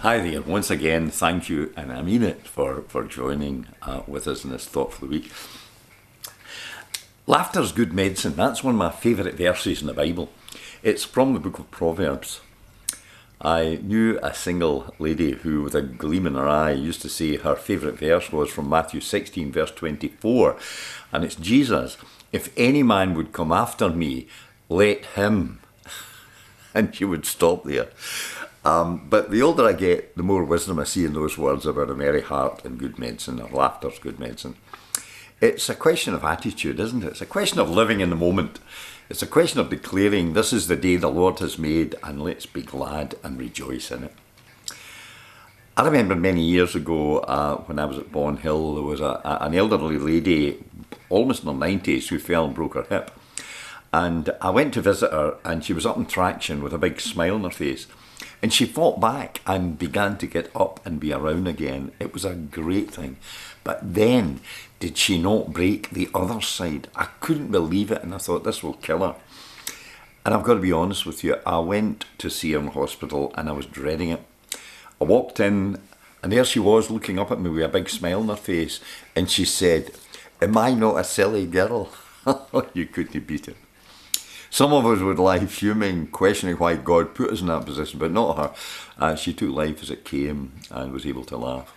Hi there. Once again, thank you, and I mean it, for joining with us in this Thought for the Week. Laughter's good medicine. That's one of my favourite verses in the Bible. It's from the book of Proverbs. I knew a single lady who, with a gleam in her eye, used to say her favourite verse was from Matthew 16, verse 24. And it's Jesus. If any man would come after me, let him. And she would stop there. But the older I get, the more wisdom I see in those words about a merry heart and good medicine, or laughter's good medicine. It's a question of attitude, isn't it? It's a question of living in the moment. It's a question of declaring, this is the day the Lord has made, and let's be glad and rejoice in it. I remember many years ago, when I was at Bon Hill, there was an elderly lady, almost in her 90s, who fell and broke her hip. And I went to visit her, and she was up in traction with a big smile on her face. And she fought back and began to get up and be around again. It was a great thing. But then, did she not break the other side? I couldn't believe it, and I thought, this will kill her. And I've got to be honest with you, I went to see her in the hospital, and I was dreading it. I walked in, and there she was, looking up at me with a big smile on her face, and she said, "Am I not a silly girl?" You couldn't beat it. Some of us would lie fuming, questioning why God put us in that position, but not her. She took life as it came and was able to laugh.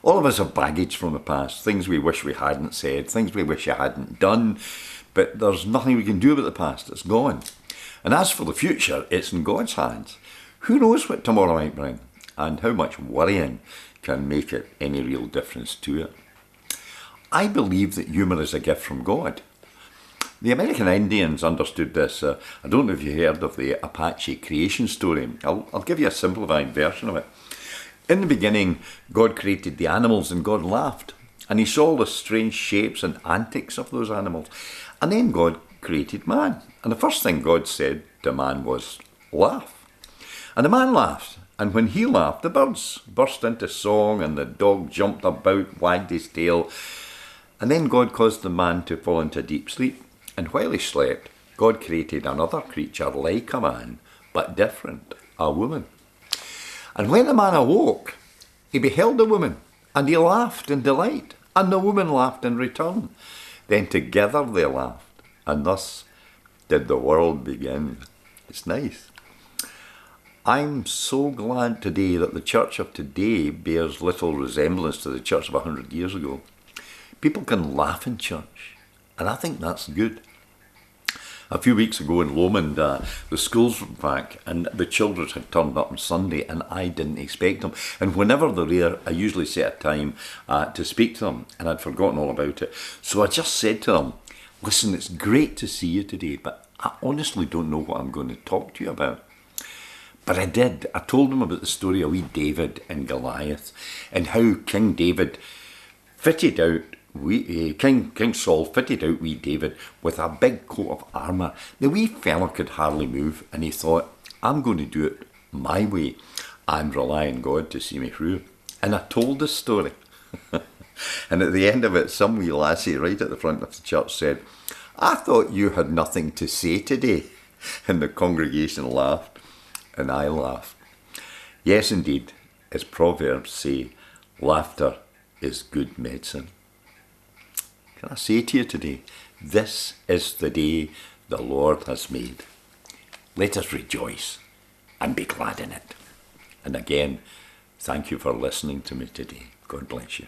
All of us have baggage from the past, things we wish we hadn't said, things we wish we hadn't done, but there's nothing we can do about the past. It's gone. And as for the future, it's in God's hands. Who knows what tomorrow might bring, and how much worrying can make it any real difference to it. I believe that humour is a gift from God. The American Indians understood this. I don't know if you heard of the Apache creation story. I'll give you a simplified version of it. In the beginning, God created the animals and God laughed. And he saw the strange shapes and antics of those animals. And then God created man. And the first thing God said to man was, laugh. And the man laughed. And when he laughed, the birds burst into song and the dog jumped about, wagged his tail. And then God caused the man to fall into deep sleep. And while he slept, God created another creature like a man, but different, a woman. And when the man awoke, he beheld the woman, and he laughed in delight, and the woman laughed in return. Then together they laughed, and thus did the world begin. It's nice. I'm so glad today that the church of today bears little resemblance to the church of 100 years ago. People can laugh in church. And I think that's good. A few weeks ago in Lomond, the schools were back and the children had turned up on Sunday and I didn't expect them. And whenever they're there, I usually set a time to speak to them, and I'd forgotten all about it. So I just said to them, listen, it's great to see you today, but I honestly don't know what I'm going to talk to you about. But I did. I told them about the story of wee David and Goliath and how King David fitted out King Saul fitted out wee David with a big coat of armour. The wee fella could hardly move, and he thought, I'm going to do it my way. I'm relying on God to see me through. And I told this story. And at the end of it, some wee lassie right at the front of the church said, I thought you had nothing to say today. And the congregation laughed, and I laughed. Yes, indeed, as Proverbs say, laughter is good medicine. Can I say to you today, this is the day the Lord has made. Let us rejoice and be glad in it. And again, thank you for listening to me today. God bless you.